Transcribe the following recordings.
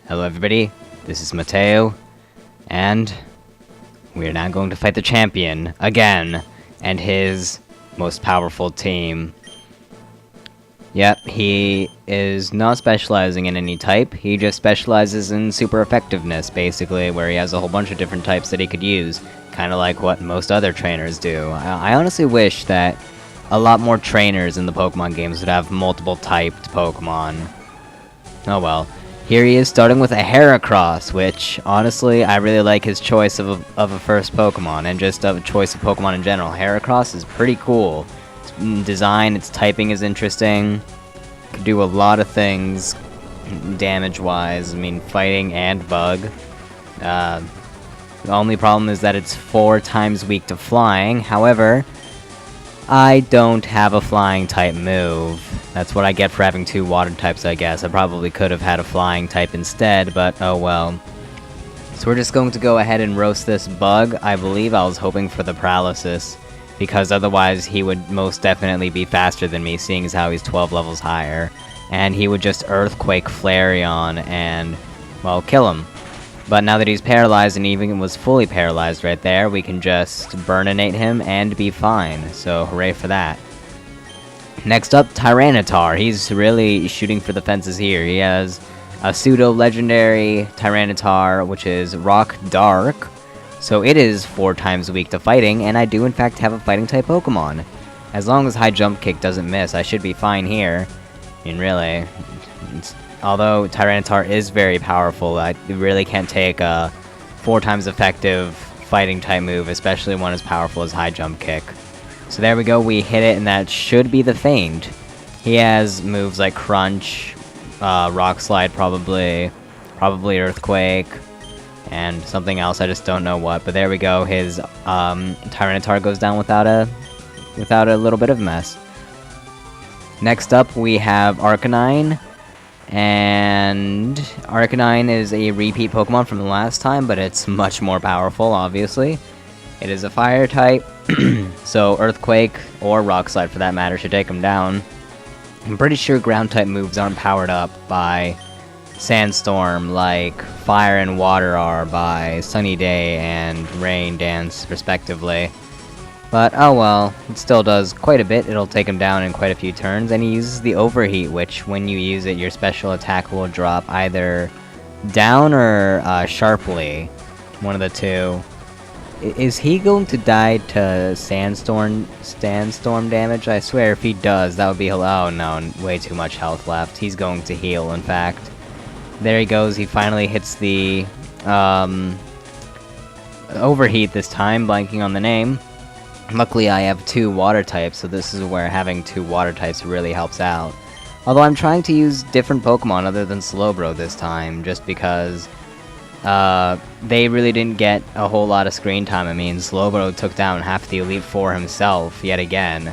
Hello everybody, this is Mateo, and we are now going to fight the champion, again, and his most powerful team. Yep, he is not specializing in any type, he just specializes in super effectiveness, basically, where he has a whole bunch of different types that he could use, kinda like what most other trainers do. I honestly wish that a lot more trainers in the Pokemon games would have multiple typed Pokemon. Oh well. Here he is starting with a Heracross, which, honestly, I really like his choice of a first Pokemon, and just of a choice of Pokemon in general. Heracross is pretty cool. Its design, its typing is interesting. Could do a lot of things, damage-wise. I mean, fighting and bug. The only problem is that it's 4 times weak to flying. However, I don't have a flying type move. That's what I get for having 2 water types, I guess. I probably could have had a flying type instead, but oh well. So we're just going to go ahead and roast this bug. I believe I was hoping for the paralysis, because otherwise he would most definitely be faster than me, seeing as how he's 12 levels higher. And he would just Earthquake Flareon and, well, kill him. But now that he's paralyzed, and even was fully paralyzed right there, we can just Burninate him and be fine. So hooray for that. Next up, Tyranitar. He's really shooting for the fences here. He has a pseudo-legendary Tyranitar, which is Rock Dark. So it is 4 times weak to fighting, and I do in fact have a fighting-type Pokemon. As long as High Jump Kick doesn't miss, I should be fine here. I mean, really. Although Tyranitar is very powerful, I really can't take a 4 times effective fighting-type move, especially one as powerful as High Jump Kick. So there we go, we hit it, and that should be the Feint. He has moves like Crunch, Rock Slide probably Earthquake, and something else, I just don't know what. But there we go, his Tyranitar goes down without a little bit of mess. Next up, we have Arcanine. And Arcanine is a repeat Pokemon from the last time, but it's much more powerful, obviously. It is a fire type, so Earthquake, or Rock Slide for that matter, should take him down. I'm pretty sure ground type moves aren't powered up by Sandstorm like Fire and Water are by Sunny Day and Rain Dance, respectively. But, oh well, it still does quite a bit. It'll take him down in quite a few turns, and he uses the Overheat, which, when you use it, your special attack will drop either down or sharply. One of the two. Is he going to die to Sandstorm damage? I swear, if he does, that would be... Oh no, way too much health left. He's going to heal, in fact. There he goes, he finally hits the Overheat this time, blanking on the name. Luckily, I have 2 water types, so this is where having 2 water types really helps out. Although I'm trying to use different Pokemon other than Slowbro this time, just because they really didn't get a whole lot of screen time. I mean, Slowbro took down half the Elite Four himself, yet again.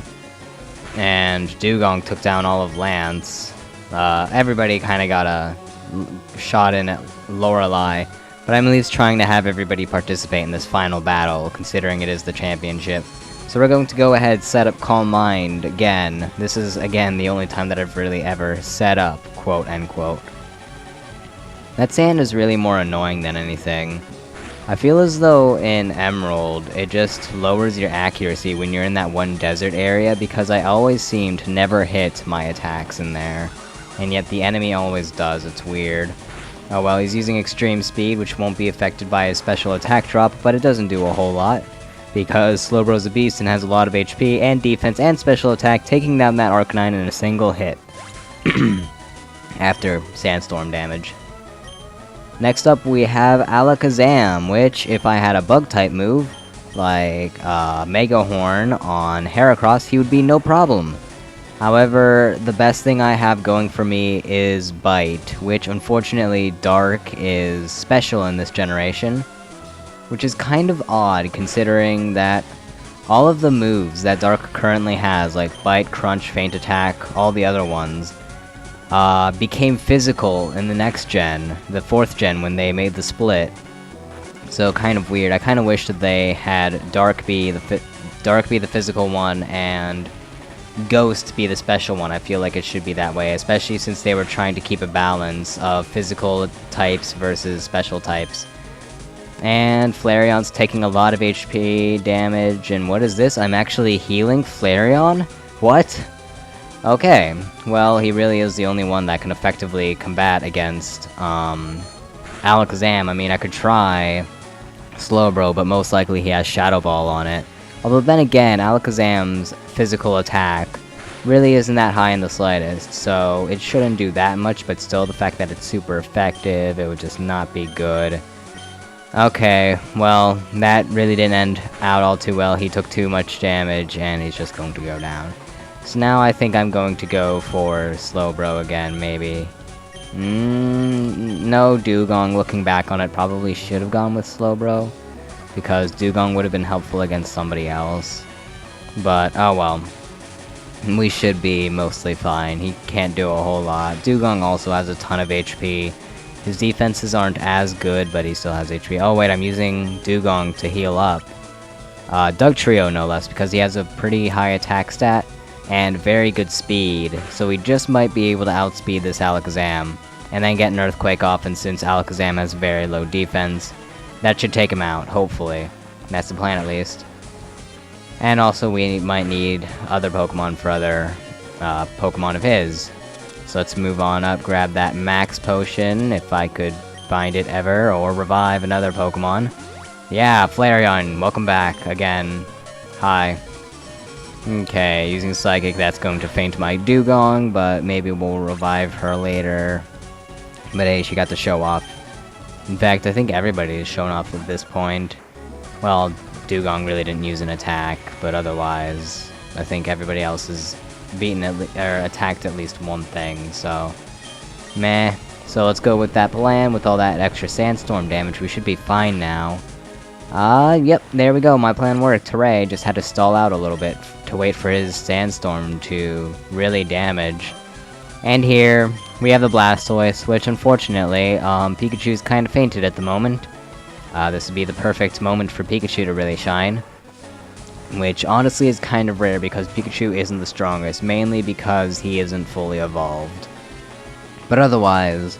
And Dugong took down all of Lance. Everybody kinda got a shot in at Lorelei. But I'm at least trying to have everybody participate in this final battle, considering it is the championship. So we're going to go ahead, set up Calm Mind again. This is, again, the only time that I've really ever set up, quote-unquote. That sand is really more annoying than anything. I feel as though in Emerald, it just lowers your accuracy when you're in that one desert area, because I always seem to never hit my attacks in there. And yet the enemy always does, it's weird. Oh well, he's using Extreme Speed, which won't be affected by his special attack drop, but it doesn't do a whole lot, because Slowbro's a beast and has a lot of HP and defense and special attack, taking down that Arcanine in a single hit. After Sandstorm damage. Next up, we have Alakazam, which, if I had a Bug-type move, like Mega Horn on Heracross, he would be no problem. However, the best thing I have going for me is Bite, which unfortunately Dark is special in this generation, which is kind of odd considering that all of the moves that Dark currently has, like Bite, Crunch, Feint Attack, all the other ones, became physical in the next gen, the 4th gen, when they made the split. So kind of weird. I kind of wish that they had Dark be the physical one and Ghost be the special one. I feel like it should be that way, especially since they were trying to keep a balance of physical types versus special types. And Flareon's taking a lot of HP damage, and what is this? I'm actually healing Flareon? What? Okay, well, he really is the only one that can effectively combat against, Alakazam. I mean, I could try Slowbro, but most likely he has Shadow Ball on it. Although then again, Alakazam's physical attack really isn't that high in the slightest, so it shouldn't do that much, but still, the fact that it's super effective, it would just not be good. Okay, well, that really didn't end out all too well. He took too much damage, and he's just going to go down. So now I think I'm going to go for Slowbro again, maybe. No, Dugong, looking back on it, probably should have gone with Slowbro, because Dugong would have been helpful against somebody else. But, oh well. We should be mostly fine. He can't do a whole lot. Dugong also has a ton of HP. His defenses aren't as good, but he still has HP. Oh wait, I'm using Dugong to heal up. Dugtrio, no less, because he has a pretty high attack stat and very good speed, so we just might be able to outspeed this Alakazam, and then get an Earthquake off, and since Alakazam has very low defense, that should take him out, hopefully. That's the plan, at least. And also, we might need other Pokemon for other Pokemon of his. So let's move on up, grab that Max Potion, if I could find it ever, or revive another Pokemon. Yeah, Flareon, welcome back again. Hi. Okay, using Psychic, that's going to faint my Dugong, but maybe we'll revive her later. But hey, she got to show off. In fact, I think everybody is shown off at this point. Well, Dugong really didn't use an attack, but otherwise, I think everybody else has beaten or attacked at least one thing, so meh. So let's go with that plan. With all that extra sandstorm damage, we should be fine now. Yep, there we go, my plan worked, hooray. Just had to stall out a little bit to wait for his sandstorm to really damage. And here, we have the Blastoise, which unfortunately, Pikachu's kinda fainted at the moment. This would be the perfect moment for Pikachu to really shine. Which honestly is kind of rare because Pikachu isn't the strongest, mainly because he isn't fully evolved. But otherwise,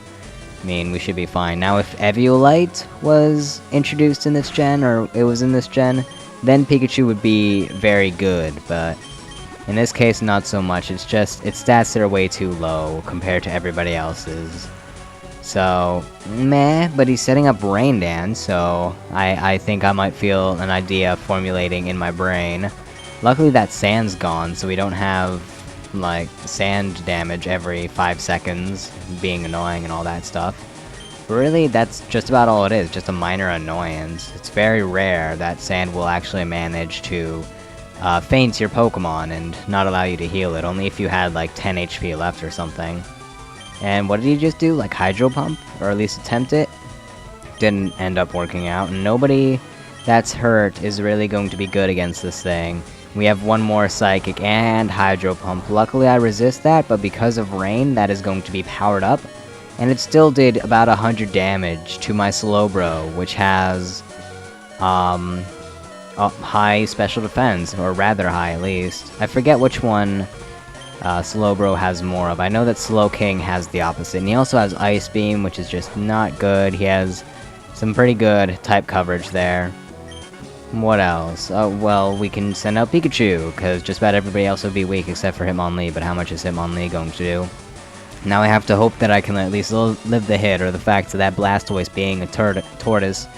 I mean, we should be fine. Now if Eviolite was introduced in this gen, or it was in this gen, then Pikachu would be very good, but in this case not so much. It's just, its stats that are way too low compared to everybody else's. So, meh, but he's setting up Rain Dance, so I think I might feel an idea formulating in my brain. Luckily that sand's gone, so we don't have, like, sand damage every 5 seconds, being annoying and all that stuff. But really, that's just about all it is, just a minor annoyance. It's very rare that sand will actually manage to faint your Pokemon and not allow you to heal it, only if you had like 10 HP left or something. And what did he just do? Like Hydro Pump? Or at least attempt it? Didn't end up working out, and nobody that's hurt is really going to be good against this thing. We have one more Psychic and Hydro Pump. Luckily I resist that, but because of Rain, that is going to be powered up. And it still did about 100 damage to my Slowbro, which has high special defense, or rather high at least. I forget which one Slowbro has more of. I know that Slowking has the opposite, and he also has Ice Beam, which is just not good. He has some pretty good type coverage there. What else? Oh, well, we can send out Pikachu, because just about everybody else would be weak except for Hitmonlee, but how much is Hitmonlee going to do? Now I have to hope that I can at least live the hit, or the fact that Blastoise being a tortoise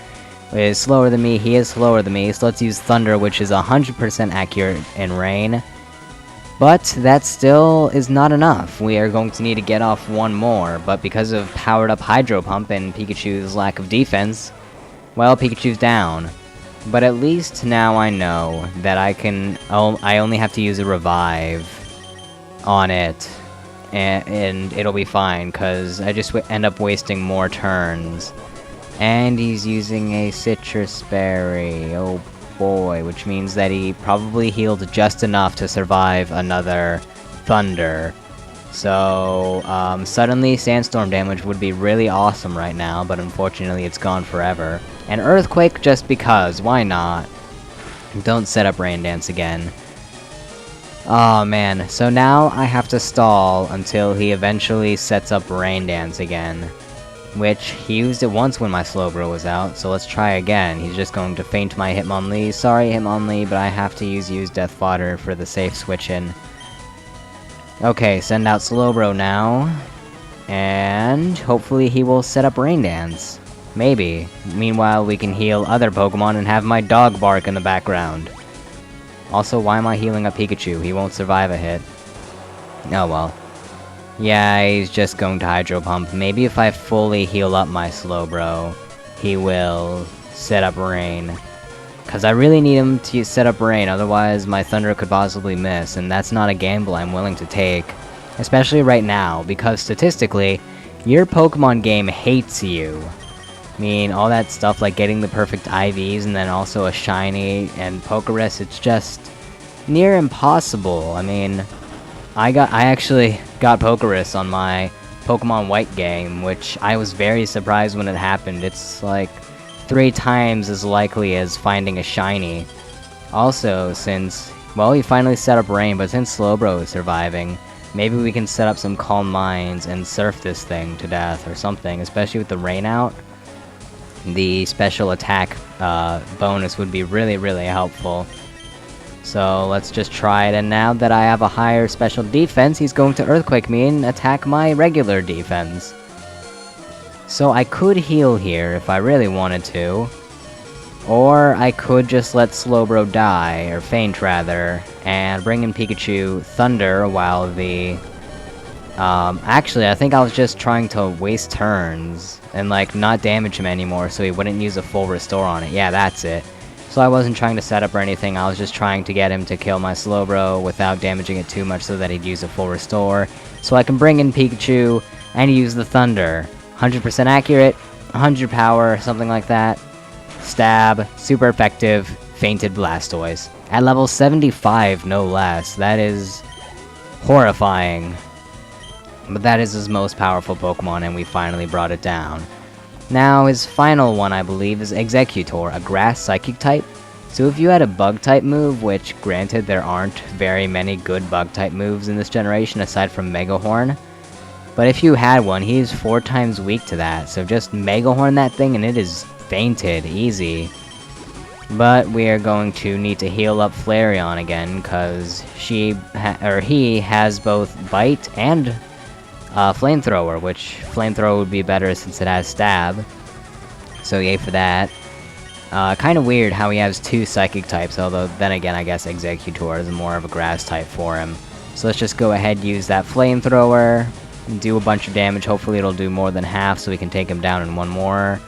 is slower than me. He is slower than me, so let's use Thunder, which is 100% accurate in Rain. But that still is not enough. We are going to need to get off one more, but because of powered up Hydro Pump and Pikachu's lack of defense, well, Pikachu's down. But at least now I know that I only have to use a Revive on it, and it'll be fine, because I just end up wasting more turns. And he's using a Citrus Berry, oh boy, which means that he probably healed just enough to survive another Thunder. So, suddenly Sandstorm damage would be really awesome right now, but unfortunately it's gone forever. And Earthquake just because, why not? Don't set up Rain Dance again. Oh man, so now I have to stall until he eventually sets up Rain Dance again. Which, he used it once when my Slowbro was out, so let's try again. He's just going to feint my Hitmonlee. Sorry Hitmonlee, but I have to use Death Fodder for the safe switch-in. Okay, send out Slowbro now. And hopefully he will set up Rain Dance. Maybe. Meanwhile, we can heal other Pokemon and have my dog bark in the background. Also, why am I healing up Pikachu? He won't survive a hit. Oh well. Yeah, he's just going to Hydro Pump. Maybe if I fully heal up my Slowbro, he will set up Rain. Because I really need him to set up Rain, otherwise my Thunder could possibly miss, and that's not a gamble I'm willing to take. Especially right now, because statistically, your Pokemon game hates you. I mean, all that stuff like getting the perfect IVs and then also a shiny and Pokerus, it's just near impossible. I mean, I actually got Pokerus on my Pokemon White game, which I was very surprised when it happened. It's like 3 times as likely as finding a shiny. Also, since, well, he finally set up Rain, but since Slowbro is surviving, maybe we can set up some Calm Minds and surf this thing to death or something, especially with the Rain out. The special attack bonus would be really helpful. So let's just try it, and now that I have a higher special defense, he's going to Earthquake me and attack my regular defense. So I could heal here if I really wanted to. Or I could just let Slowbro die, or faint rather, and bring in Pikachu Thunder while the... actually, I think I was just trying to waste turns, and like, not damage him anymore so he wouldn't use a full restore on it. Yeah, that's it. So I wasn't trying to set up or anything, I was just trying to get him to kill my Slowbro without damaging it too much so that he'd use a full restore. So I can bring in Pikachu and use the Thunder. 100% accurate, 100 power, something like that. Stab, super effective, fainted Blastoise. At level 75, no less. That is horrifying. But that is his most powerful Pokemon, and we finally brought it down. Now, his final one, I believe, is Exeggutor, a Grass Psychic type. So if you had a Bug-type move, which, granted, there aren't very many good Bug-type moves in this generation aside from Megahorn, but if you had one, he's 4 times weak to that, so just Megahorn that thing and it is fainted, easy. But we are going to need to heal up Flareon again, because he has both Bite and Flamethrower, which Flamethrower would be better since it has Stab. So yay for that. Kinda weird how he has 2 Psychic types, although then again I guess Exeggutor is more of a Grass type for him. So let's just go ahead and use that Flamethrower, do a bunch of damage, hopefully it'll do more than half so we can take him down in one more.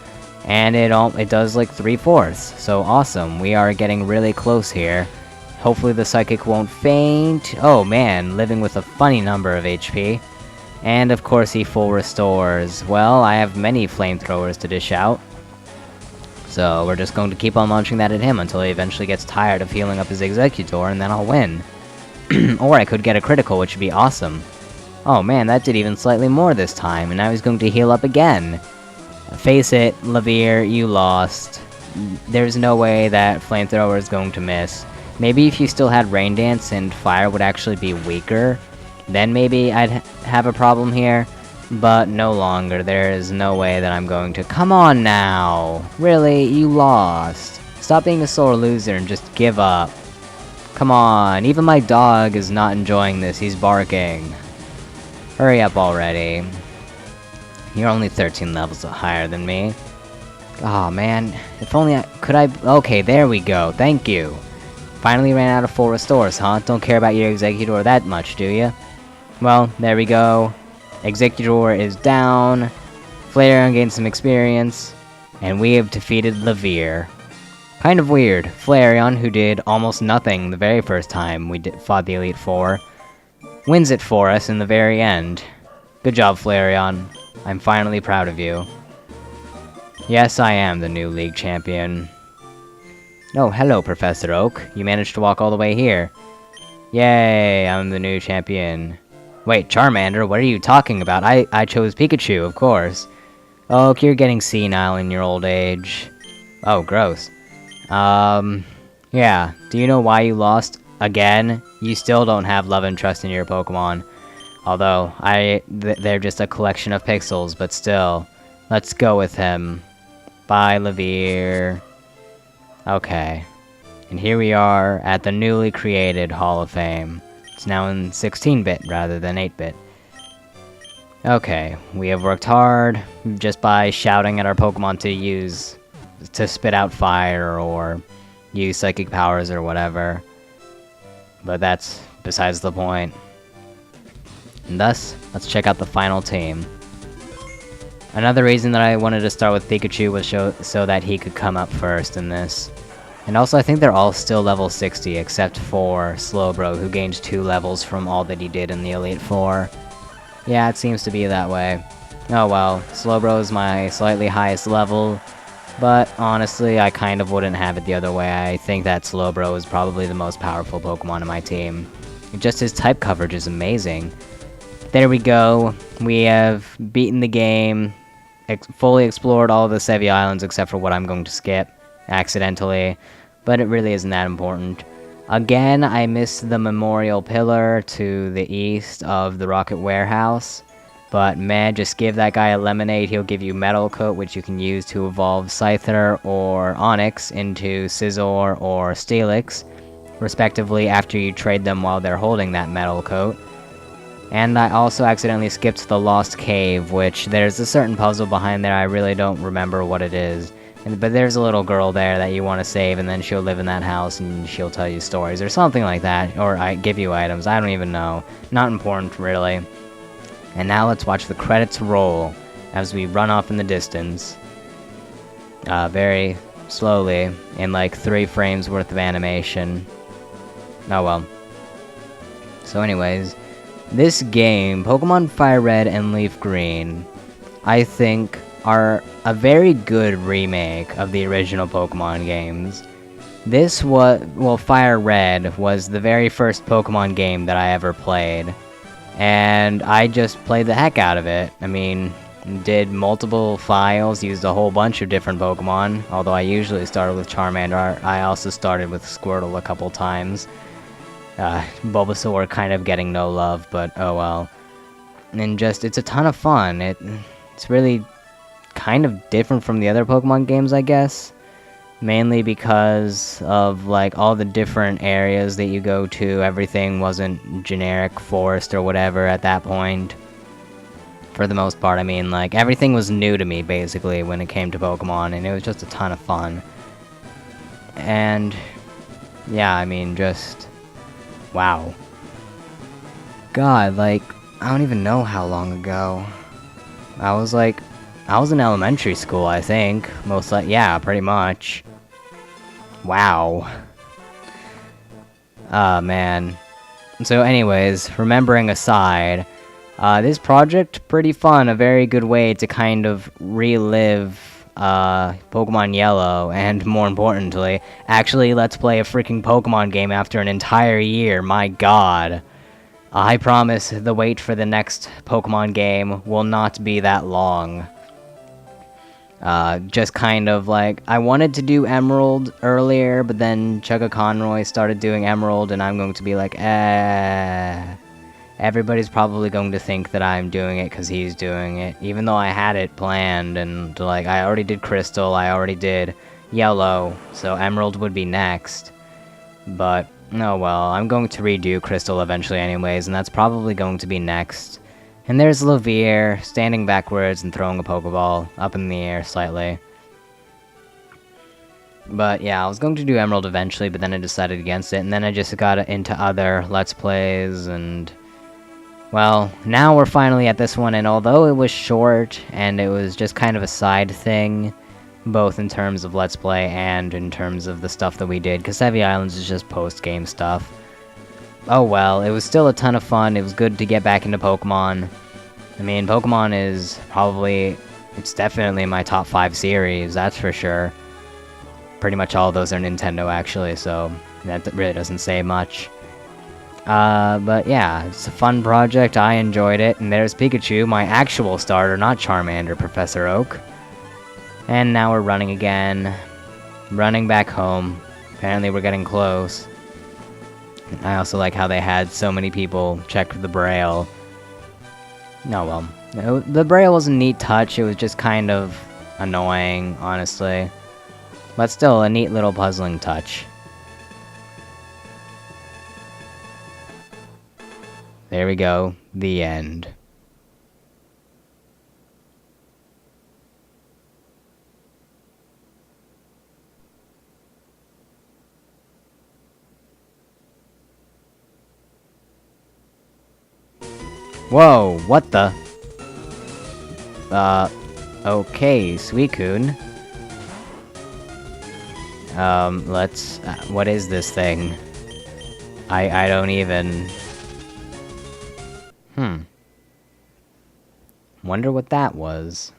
And it does like 3/4, so awesome, we are getting really close here. Hopefully the Psychic won't faint. Oh man, living with a funny number of HP. And of course he full restores. Well, I have many Flamethrowers to dish out. So we're just going to keep on launching that at him until he eventually gets tired of healing up his Exeggutor, and then I'll win. Or I could get a critical, which would be awesome. Oh man, that did even slightly more this time, and now he's going to heal up again. Face it, Laveer, you lost. There's no way that Flamethrower is going to miss. Maybe if you still had Rain Dance and Fire would actually be weaker, then maybe I'd have a problem here. But no longer, there is no way that I'm going to— Come on now! Really? You lost. Stop being a sore loser and just give up. Come on, even my dog is not enjoying this, he's barking. Hurry up already. You're only 13 levels higher than me. Aw, man. If only okay, there we go. Thank you. Finally ran out of full restores, huh? Don't care about your Exeggutor that much, do ya? Well, there we go. Exeggutor is down. Flareon gained some experience. And we have defeated Laveer. Kind of weird. Flareon, who did almost nothing the very first time we fought the Elite Four, wins it for us in the very end. Good job, Flareon. I'm finally proud of you. Yes, I am the new league champion. Oh, hello, Professor Oak. You managed to walk all the way here. Yay, I'm the new champion. Wait, Charmander, what are you talking about? I chose Pikachu, of course. Oak, you're getting senile in your old age. Oh, gross. Yeah. Do you know why you lost? again, you still don't have love and trust in your Pokemon. Although, they're just a collection of pixels, but still. Let's go with him. Bye, Levere. Okay. And here we are at the newly created Hall of Fame. It's now in 16-bit rather than 8-bit. Okay, we have worked hard just by shouting at our Pokemon to spit out fire or use psychic powers or whatever. But that's besides the point. And thus, let's check out the final team. Another reason that I wanted to start with Pikachu was so that he could come up first in this. And also, I think they're all still level 60, except for Slowbro, who gains 2 levels from all that he did in the Elite Four. Yeah, it seems to be that way. Oh well, Slowbro is my slightly highest level, but honestly, I kind of wouldn't have it the other way. I think that Slowbro is probably the most powerful Pokemon in my team. Just his type coverage is amazing. There we go. We have beaten the game, fully explored all of the Sevii Islands except for what I'm going to skip accidentally, but it really isn't that important. Again, I missed the memorial pillar to the east of the Rocket Warehouse, but man, just give that guy a lemonade, he'll give you Metal Coat, which you can use to evolve Scyther or Onix into Scizor or Steelix, respectively, after you trade them while they're holding that Metal Coat. And I also accidentally skipped the Lost Cave, which there's a certain puzzle behind there, I really don't remember what it is. But there's a little girl there that you want to save, and then she'll live in that house and she'll tell you stories or something like that. Or I give you items, I don't even know. Not important, really. And now let's watch the credits roll as we run off in the distance. Very slowly, in like 3 frames worth of animation. Oh well. So anyways, this game, Pokemon Fire Red and Leaf Green, I think are a very good remake of the original Pokemon games. This was, well, Fire Red was the very first Pokemon game that I ever played, and I just played the heck out of it. I mean, did multiple files, used a whole bunch of different Pokemon, although I usually started with Charmander. I also started with Squirtle a couple times. Bulbasaur kind of getting no love, but oh well. And just, it's a ton of fun. It's really kind of different from the other Pokemon games, I guess. Mainly because of, like, all the different areas that you go to. Everything wasn't generic forest or whatever at that point. For the most part, I mean, like, everything was new to me, basically, when it came to Pokemon, and it was just a ton of fun. And, yeah, I mean, just, wow. God, like, I don't even know how long ago. I was in elementary school, I think. Most like, yeah, pretty much. Wow. Man. So anyways, remembering aside, this project, pretty fun, a very good way to kind of relive, Pokemon Yellow, and more importantly, actually let's play a freaking Pokemon game after an entire year, my god. I promise the wait for the next Pokemon game will not be that long. Just kind of like, I wanted to do Emerald earlier, but then Chugga Conroy started doing Emerald, and I'm going to be like, everybody's probably going to think that I'm doing it because he's doing it, even though I had it planned, and like, I already did Crystal, I already did Yellow, so Emerald would be next. But, oh well, I'm going to redo Crystal eventually anyways, and that's probably going to be next. And there's Levere, standing backwards and throwing a Pokeball up in the air slightly. But yeah, I was going to do Emerald eventually, but then I decided against it, and then I just got into other Let's Plays, and well, now we're finally at this one, and although it was short, and it was just kind of a side thing, both in terms of Let's Play and in terms of the stuff that we did, because Sevii Islands is just post-game stuff. Oh well, it was still a ton of fun, it was good to get back into Pokemon. I mean, Pokemon is probably, it's definitely my top 5 series, that's for sure. Pretty much all of those are Nintendo, actually, so that really doesn't say much. But yeah, it's a fun project, I enjoyed it, and there's Pikachu, my actual starter, not Charmander, Professor Oak. And now we're running again. Running back home. Apparently we're getting close. I also like how they had so many people check the Braille. No, well, the Braille was a neat touch, it was just kind of annoying, honestly. But still, a neat little puzzling touch. There we go, the end. Whoa, what the? Okay, Suicune. Let's, what is this thing? I don't even... Wonder what that was.